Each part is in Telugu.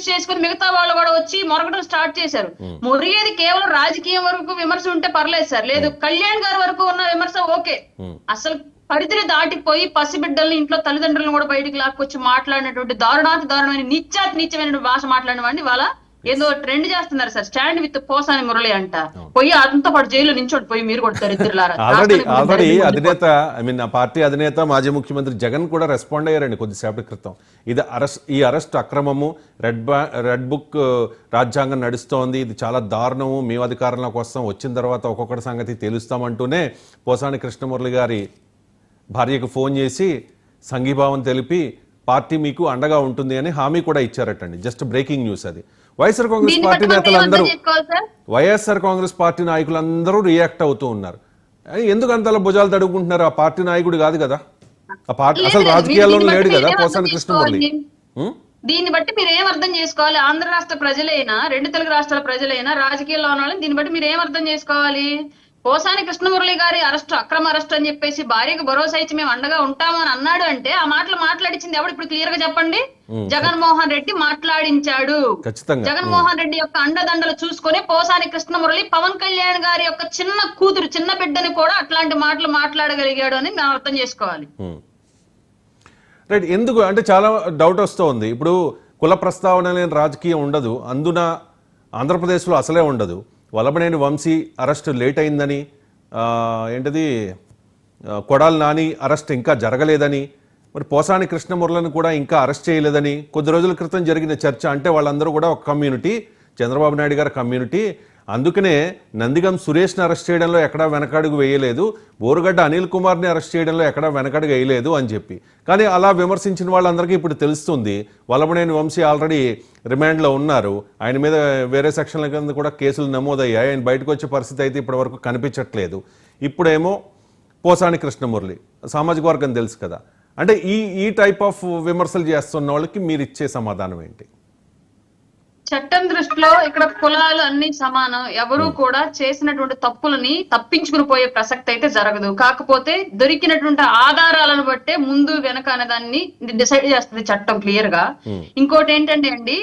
చేసుకుని మిగతా వాళ్ళు కూడా వచ్చి మొరగడం స్టార్ట్ చేశారు. మురిగేది కేవలం రాజకీయం వరకు విమర్శ ఉంటే పర్లేదు సార్, లేదు కళ్యాణ్ గారి వరకు ఉన్న విమర్శ ఓకే. అసలు పరిధిని దాటిపోయి పసిబిడ్డల్ని ఇంట్లో తల్లిదండ్రులను కూడా బయటికి లాక్కొచ్చి మాట్లాడినటువంటి దారుణమైన నీచమైన భాష మాట్లాడిన వాడిని వాళ్ళ ఏదో ట్రెండ్ చేస్తున్నారు sir. Stand with Posani Murali అంట, పోయి అతనితో పాటు జైలు నించోటి పోయి మీరు కొడతారు ఇద్దరులారా. ఆల్రెడీ అధినేత ఆ పార్టీ అధినేత మాజీ ముఖ్యమంత్రి జగన్ కూడా రెస్పాండ్ అయ్యారండి కొద్దిసేపటి క్రితం. ఈ అరెస్ట్ అక్రమము, రెడ్ బుక్ రాజ్యాంగం నడుస్తోంది, ఇది చాలా దారుణము, మేము అధికారంలోకి వస్తాం, వచ్చిన తర్వాత ఒక్కొక్కటి సంగతి తెలుస్తామంటూనే పోసాని కృష్ణమురళి గారి భార్యకు ఫోన్ చేసి సంఘీభావం తెలిపి పార్టీ మీకు అండగా ఉంటుంది అని హామీ కూడా ఇచ్చారటండి. జస్ట్ బ్రేకింగ్ న్యూస్ అది. వైఎస్ఆర్ కాంగ్రెస్ పార్టీ నేతలందరూ, వైఎస్ఆర్ కాంగ్రెస్ పార్టీ నాయకులందరూ రియాక్ట్ అవుతూ ఉన్నారు. ఎందుకు అంతలా భుజాలు తడుగుకుంటున్నారు? ఆ పార్టీ నాయకుడు కాదు కదా, ఆ పార్టీ అసలు రాజకీయాల్లో లేడు కదా పోసాని కృష్ణమురళి. దీన్ని బట్టి మీరు ఏం అర్థం చేసుకోవాలి? ఆంధ్ర రాష్ట్ర ప్రజలైనా, రెండు తెలుగు రాష్ట్రాల ప్రజలైనా, రాజకీయాల్లో ఉన్న వాళ్ళని దీన్ని బట్టి మీరు ఏం అర్థం చేసుకోవాలి? పోసాని కృష్ణమురళి గారి అరెస్ట్ అక్రమ అరెస్ట్ అని చెప్పేసి భార్యకు భరోసా ఇచ్చి మేము అండగా ఉంటాము అని అన్నాడు అంటే ఆ మాటలు మాట్లాడించింది ఎవడు? ఇప్పుడు క్లియర్ గా చెప్పండి. జగన్మోహన్ రెడ్డి మాట్లాడించాడు. జగన్మోహన్ రెడ్డి యొక్క అండదండలు చూసుకొని పోసాని కృష్ణమురళి పవన్ కళ్యాణ్ గారి యొక్క చిన్న కూతురు, చిన్న బిడ్డని కూడా అట్లాంటి మాటలు మాట్లాడగలిగాడు అని మేము అర్థం చేసుకోవాలి. రైట్. ఎందుకు అంటే చాలా డౌట్ వస్తుంది. ఇప్పుడు కుల ప్రస్తావన లేని రాజకీయం ఉండదు, అందున ఆంధ్రప్రదేశ్లో అసలే ఉండదు. వల్లభనేని వంశీ అరెస్ట్ లేట్ అయిందని, ఏంటది కొడాలి నాని అరెస్ట్ ఇంకా జరగలేదని, మరి పోసాని కృష్ణమురళిని కూడా ఇంకా అరెస్ట్ చేయలేదని కొద్ది రోజుల క్రితం జరిగిన చర్చ. అంటే వాళ్ళందరూ కూడా ఒక కమ్యూనిటీ, చంద్రబాబు నాయుడు గారి కమ్యూనిటీ. అందుకనే నందిగం సురేష్ని అరెస్ట్ చేయడంలో ఎక్కడా వెనకడుగు వేయలేదు, బోరుగడ్డ అనిల్ కుమార్ని అరెస్ట్ చేయడంలో ఎక్కడా వెనకడుగు వేయలేదు అని చెప్పి. కానీ అలా విమర్శించిన వాళ్ళందరికీ ఇప్పుడు తెలుస్తుంది వల్లభనేని వంశీ ఆల్రెడీ రిమాండ్లో ఉన్నారు, ఆయన మీద వేరే సెక్షన్ల కింద కూడా కేసులు నమోదయ్యాయి, ఆయన బయటకు వచ్చే పరిస్థితి అయితే ఇప్పటి వరకు కనిపించట్లేదు. ఇప్పుడేమో పోసాని కృష్ణమురళి, సామాజిక వర్గం తెలుసు కదా. అంటే ఈ టైప్ ఆఫ్ విమర్శలు చేస్తున్న వాళ్ళకి మీరు ఇచ్చే సమాధానం ఏంటి? చట్టం దృష్టిలో ఇక్కడ కులాలు అన్ని సమానం, ఎవరు కూడా చేసినటువంటి తప్పులని తప్పించుకుని పోయే ప్రసక్తి అయితే జరగదు. కాకపోతే దొరికినటువంటి ఆధారాలను బట్టే ముందు వెనక అనే దాన్ని డిసైడ్ చేస్తుంది చట్టం క్లియర్ గా. ఇంకోటి ఏంటంటే అండి,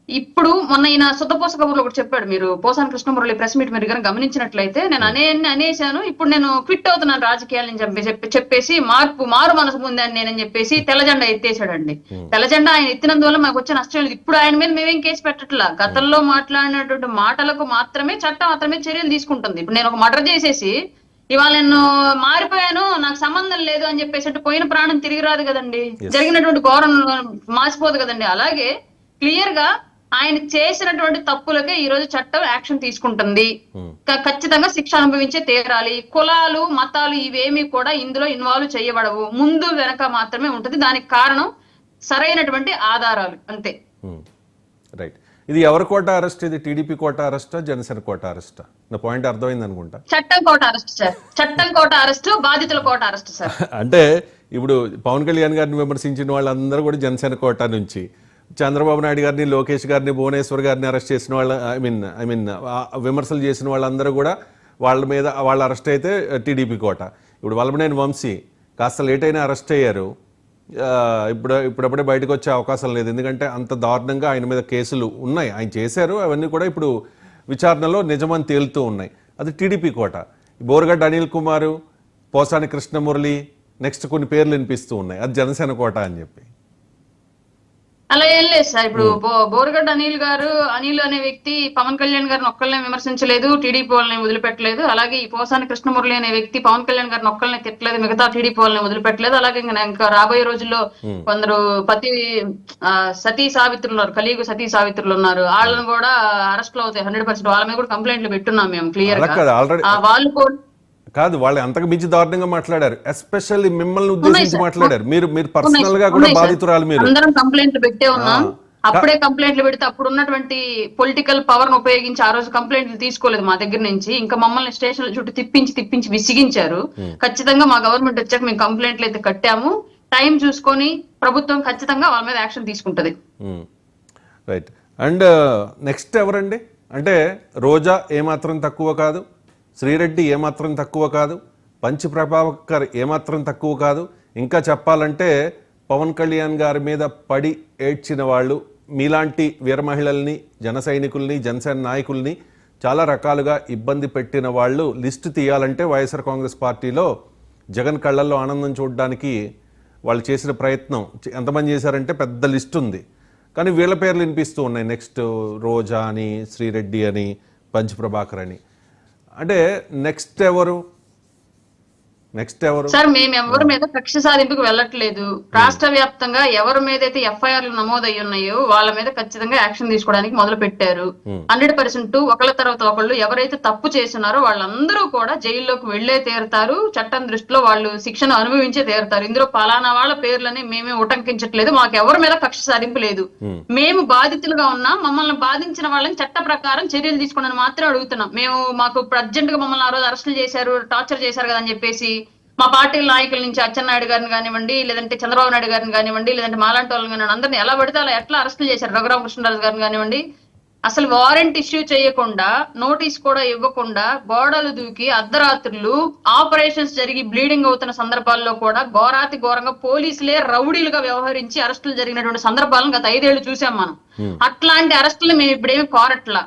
ఇప్పుడు మొన్న ఈయన సుద్దపోస కబుర్లో ఒకటి చెప్పాడు, మీరు పోసాని కృష్ణమురళి ప్రెస్ మీట్ మీరు కనుక గమనించినట్లయితే, నేను అనేసాను, ఇప్పుడు నేను క్విట్ అవుతున్నాను రాజకీయాలని చెప్పేసి మారు మనసు పొందాను నేనని చెప్పేసి తెల్లజెండా ఎత్తేసాడండి. తెల్లజెండా ఆయన ఎత్తినందువల్ల మాకు వచ్చే నష్టం లేదు. ఇప్పుడు ఆయన మీద మేమేం కేసు పెట్టట్లా, గతంలో మాట్లాడినటువంటి మాటలకు మాత్రమే చట్టం అతని మీద చర్యలు తీసుకుంటుంది. ఇప్పుడు నేను ఒక మర్డర్ చేసేసి ఇవాళ నేను మారిపోయాను, నాకు సంబంధం లేదు అని చెప్పేసి పోయిన ప్రాణం తిరిగి రాదు కదండి, జరిగినటువంటి ఘోరం మాసిపోదు కదండి. అలాగే క్లియర్ గా ఆయన చేసినటువంటి తప్పులకే ఈ రోజు చట్టం యాక్షన్ తీసుకుంటుంది, ఖచ్చితంగా శిక్ష అనుభవించే తీరాలి. కులాలు మతాలు ఇవేమీ కూడా ఇందులో ఇన్వాల్వ్ చేయబడవు, ముందు వెనక మాత్రమే ఉంటుంది. దానికి కారణం సరైనటువంటి ఆధారాలు, అంతే. రైట్. ఇది ఎవరి కోట అరెస్ట్? ఇది టీడీపీ కోట అరెస్టా, జనసేన కోట అరెస్టా? నా పాయింట్ అర్థమైంది అనుకుంటా. చట్టం కోట అరెస్ట్ సార్, చట్టం కోట అరెస్ట్, బాధితుల కోట అరెస్ట్ సార్. అంటే ఇప్పుడు పవన్ కళ్యాణ్ గారిని విమర్శించిన వాళ్ళందరూ కూడా జనసేన కోట నుంచి, చంద్రబాబు నాయుడు గారిని, లోకేష్ గారిని, భువనేశ్వర్ గారిని అరెస్ట్ చేసిన వాళ్ళ ఐ మీన్ విమర్శలు చేసిన వాళ్ళందరూ కూడా వాళ్ళ మీద వాళ్ళు అరెస్ట్ అయితే టీడీపీ కోట. ఇప్పుడు వల్లభనేని వంశీ కాస్త లేట్ అయినా అరెస్ట్ అయ్యారు, ఇప్పుడప్పుడే బయటకు వచ్చే అవకాశం లేదు, ఎందుకంటే అంత దారుణంగా ఆయన మీద కేసులు ఉన్నాయి, ఆయన చేశారు, అవన్నీ కూడా ఇప్పుడు విచారణలో నిజమని తేలుతూ ఉన్నాయి. అది టీడీపీ కోట. బోరుగడ్డ అనిల్ కుమారు, పోసాని కృష్ణమురళి, నెక్స్ట్ కొన్ని పేర్లు వినిపిస్తూ ఉన్నాయి, అది జనసేన కోట అని చెప్పి. అలా ఏం లేదు సార్. ఇప్పుడు బోరుగడ్డ అనిల్ అనే వ్యక్తి పవన్ కళ్యాణ్ గారిని ఒక్కళ్ళనే విమర్శించలేదు, టీడీపీ వాళ్ళని వదిలిపెట్టలేదు. అలాగే ఈ పోసాని కృష్ణమురళి అనే వ్యక్తి పవన్ కళ్యాణ్ గారిని ఒక్కళ్ళని తిట్టలేదు, మిగతా టీడీపీ వాళ్ళని వదిలిపెట్టలేదు. అలాగే ఇంకా రాబోయే రోజుల్లో కొందరు సతీ సావిత్రులు ఉన్నారు, కలియుగ సతీ సావిత్రులు ఉన్నారు, వాళ్ళని కూడా అరెస్ట్ లో అవుతాయి 100%. వాళ్ళ మీద కూడా కంప్లైంట్లు పెట్టున్నాం మేము క్లియర్ గా. వాళ్ళు కూడా కాదు, వాళ్ళు అంతకు మించి దారుణంగా మాట్లాడారు, ఎస్పెషల్లీ మిమ్మల్ని ఉద్దేశించి మాట్లాడారు. మీరు పర్సనల్ గా కూడా బాధితురాలు, మీరు అందరం కంప్లైంట్లు పెట్టే ఉన్నాం. అప్పుడే కంప్లైంట్లు పెడితే అప్పుడు ఉన్నటువంటి పొలిటికల్ పవర్ ను ఉపయోగించి ఆ రోజు కంప్లైంట్లు తీసుకోలేదు మా దగ్గర నుంచి, ఇంకా మమ్మల్ని స్టేషన్ చుట్టూ తిప్పించి విసిగించారు. ఖచ్చితంగా మా గవర్నమెంట్ వచ్చాక మేము కంప్లైంట్లు అయితే కట్టాము. టైం చూసుకొని ప్రభుత్వం ఖచ్చితంగా వాళ్ళ మీద యాక్షన్ తీసుకుంటది. రైట్. అండ్ నెక్స్ట్ ఎవరండి అంటే, రోజా ఏమాత్రం తక్కువ కాదు, శ్రీరెడ్డి ఏమాత్రం తక్కువ కాదు, పంచి ప్రభాకర్ ఏమాత్రం తక్కువ కాదు. ఇంకా చెప్పాలంటే పవన్ కళ్యాణ్ గారి మీద పడి ఏడ్చిన వాళ్ళు మీలాంటి వీర మహిళల్ని, జన సైనికుల్ని, జనసేన నాయకుల్ని చాలా రకాలుగా ఇబ్బంది పెట్టిన వాళ్ళు లిస్టు తీయాలంటే వైఎస్ఆర్ కాంగ్రెస్ పార్టీలో జగన్ కళ్ళల్లో ఆనందం చూడడానికి వాళ్ళు చేసిన ప్రయత్నం ఎంతమంది చేశారంటే పెద్ద లిస్ట్ ఉంది. కానీ వీళ్ళ పేర్లు వినిపిస్తూ ఉన్నాయి. నెక్స్ట్ రోజా అని, శ్రీరెడ్డి అని, పంచ్ ప్రభాకర్ అని. అంటే నెక్స్ట్ ఎవరు? సార్ మేము ఎవరి మీద కక్ష సాధింపుకు వెళ్ళట్లేదు. రాష్ట్ర వ్యాప్తంగా ఎవరి మీద అయితే ఎఫ్ఐఆర్లు నమోదయ్యి ఉన్నాయో వాళ్ళ మీద ఖచ్చితంగా యాక్షన్ తీసుకోవడానికి మొదలు పెట్టారు. 100% ఒకళ్ళ తర్వాత ఒకళ్ళు ఎవరైతే తప్పు చేస్తున్నారో వాళ్ళందరూ కూడా జైల్లోకి వెళ్లే తీరుతారు. చట్టం దృష్టిలో వాళ్ళు శిక్షను అనుభవించే తీరుతారు. ఇందులో పలానా వాళ్ళ పేర్లని మేమే ఉటంకించట్లేదు. మాకు ఎవరి మీద కక్ష సాధింపు లేదు. మేము బాధితులుగా ఉన్నాం. మమ్మల్ని బాధించిన వాళ్ళని చట్ట ప్రకారం చర్యలు తీసుకోవడానికి మాత్రం అడుగుతున్నాం. మాకు అర్జెంట్ గా మమ్మల్ని ఆ రోజు అరెస్టులు చేశారు, టార్చర్ చేశారు కదా అని చెప్పేసి మా పార్టీ నాయకుల నుంచి అచ్చెన్నాయుడు గారిని కానివ్వండి, లేదంటే చంద్రబాబు నాయుడు గారిని కానివ్వండి, లేదంటే మాలాంటి వాళ్ళని కానివ్వండి, అందరినీ ఎలా పడితే అలా ఎట్లా అరెస్టులు చేశారు. రఘురామకృష్ణరాజు గారిని కానివ్వండి, అసలు వారెంట్ ఇష్యూ చేయకుండా, నోటీస్ కూడా ఇవ్వకుండా గోడలు దూకి అర్ధరాత్రులు ఆపరేషన్స్ జరిగి బ్లీడింగ్ అవుతున్న సందర్భాల్లో కూడా ఘోరాతి ఘోరంగా పోలీసులే రౌడీలుగా వ్యవహరించి అరెస్టులు జరిగినటువంటి సందర్భాలను గత 5 ఏళ్లు చూసాం మనం. అట్లాంటి అరెస్టులు మేము ఇప్పుడేమి కోరట్లా.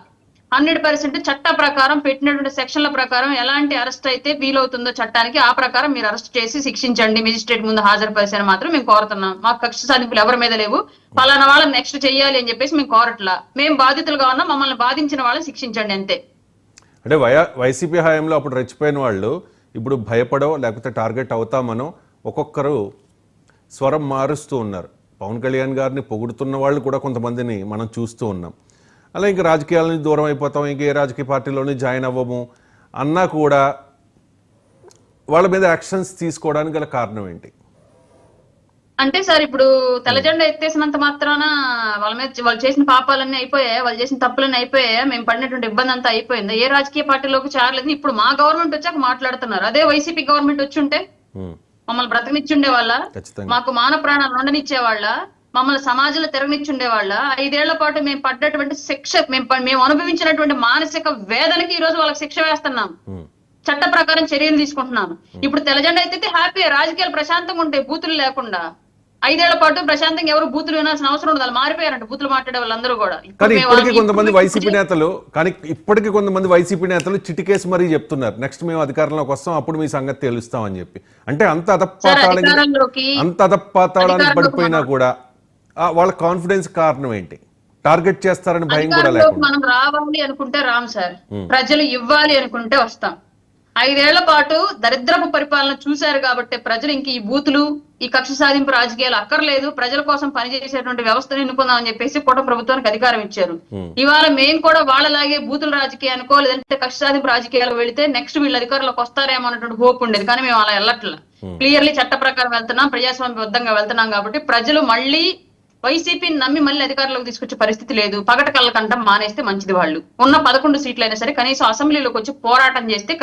100% చట్ట ప్రకారం పెట్టినటువంటి సెక్షన్ల ప్రకారం ఎలాంటి అరెస్ట్ అయితే వీలవుతుందో చట్టానికి ఆ ప్రకారం మీరు అరెస్ట్ చేసి శిక్షించండి, మెజిస్ట్రేట్ ముందు హాజరుపరిచారని మాత్రం మేము కోరుతున్నాం. మాకు కక్ష సాధింపులు ఎవరి మీద లేవు. పలానా వాళ్ళని నెక్స్ట్ చెయ్యాలి అని చెప్పేసి మేము కోరట్లా. మేము బాధితులుగా ఉన్నాం, మమ్మల్ని బాధించిన వాళ్ళని శిక్షించండి అంతే. అంటే వైసీపీ హయాంలో అప్పుడు రెచ్చిపోయిన వాళ్ళు ఇప్పుడు భయపడో లేకపోతే టార్గెట్ అవుతామనో ఒక్కొక్కరు స్వరం మారుస్తూ ఉన్నారు. పవన్ కళ్యాణ్ గారిని పొగుడుతున్న వాళ్ళు కూడా కొంతమందిని మనం చూస్తూ ఉన్నాం. అలా ఇంకా రాజకీయాల నుంచి దూరం అయిపోతాం, ఇంక ఏ రాజకీయ పార్టీలోని జాయిన్ అవ్వము అన్నా కూడా వాళ్ళ మీద యాక్షన్స్ తీసుకోవడానికి గల కారణం ఏంటి? అంటే సార్ ఇప్పుడు తెల్లజెండా ఎత్తేసినంత మాత్రాన వాళ్ళ మీద వాళ్ళు చేసిన పాపాలన్నీ అయిపోయాయా, వాళ్ళు చేసిన తప్పులన్నీ అయిపోయాయా, మేము పడినటువంటి ఇబ్బంది అంతా అయిపోయిందా? ఏ రాజకీయ పార్టీలోకి చేరలేదు. ఇప్పుడు మా గవర్నమెంట్ వచ్చాక మాట్లాడుతున్నారు. అదే వైసీపీ గవర్నమెంట్ వచ్చి ఉంటే మమ్మల్ని బ్రతకనిచ్చుండే వాళ్ళ, మాకు మాన ప్రాణాలు ఉండనిచ్చే వాళ్ళ, మమ్మల్ని సమాజంలో తిరగనిచ్చుండే వాళ్ళ. 5 ఏళ్ల పాటు మేము పడ్డటువంటి శిక్ష, మేము అనుభవించినటువంటి మానసిక వేదనకి ఈ రోజు వాళ్ళకి శిక్ష వేస్తున్నాం. చట్ట ప్రకారం చర్యలు తీసుకుంటున్నాం. ఇప్పుడు తెల్లజెండా అయితే హ్యాపీ, రాజకీయాలు ప్రశాంతంగా ఉంటాయి బూతులు లేకుండా. 5 ఏళ్ల పాటు ప్రశాంతంగా ఎవరు బూతులు వినాల్సిన అవసరం ఉండదు. వాళ్ళు మారిపోయారంట బూతులు మాట్లాడే వాళ్ళందరూ కూడా. కానీ ఇప్పటికీ కొంతమంది వైసీపీ నేతలు చిటికేసి మరీ చెప్తున్నారు, నెక్స్ట్ మేము అధికారంలోకి వస్తాం, అప్పుడు మీ సంగతి తెలుస్తాం అని చెప్పి. అంటే అంత అధపాతాళానికి పడిపోయినా కూడా వాళ్ళ కాన్ఫిడెన్స్ కారణం ఏంటి? టార్గెట్ చేస్తారని భయం కూడా లేకుండా. మనం రావాలి అనుకుంటే రామ్ సార్, ప్రజలు ఇవ్వాలి అనుకుంటే వస్తాం. 5 ఏళ్ల పాటు దరిద్రపు పరిపాలన చూశారు కాబట్టి ప్రజలు ఇంక ఈ బూతులు, ఈ కక్ష సాధింపు రాజకీయాలు అక్కర్లేదు, ప్రజల కోసం పనిచేసేటువంటి వ్యవస్థను ఎన్నుకుందాం చెప్పేసి కూటమి ప్రభుత్వానికి అధికారం ఇచ్చారు. ఇవాళ మేము కూడా వాళ్ళలాగే బూతుల రాజకీయానికో లేదంటే కక్ష సాధింపు రాజకీయాలకు వెళితే నెక్స్ట్ వీళ్ళు అధికారంలోకి వస్తారేమో అన్నటువంటి హోప్ ఉండేది. కానీ మేము అలా వెళ్ళట్లా. క్లియర్లీ చట్ట ప్రకారం వెళ్తున్నాం, ప్రజాస్వామ్యబద్ధంగా వెళ్తున్నాం. కాబట్టి ప్రజలు మళ్ళీ వైసీపీని నమ్మి మళ్ళీ అధికారంలోకి తీసుకొచ్చే పరిస్థితి లేదు. పగట కళ్ళ కంటం మానేస్తే మంచిది. వాళ్ళు ఉన్న 11 సీట్లైనా సరే కనీసం అసెంబ్లీలోకి వచ్చి పోరాటం చేస్తే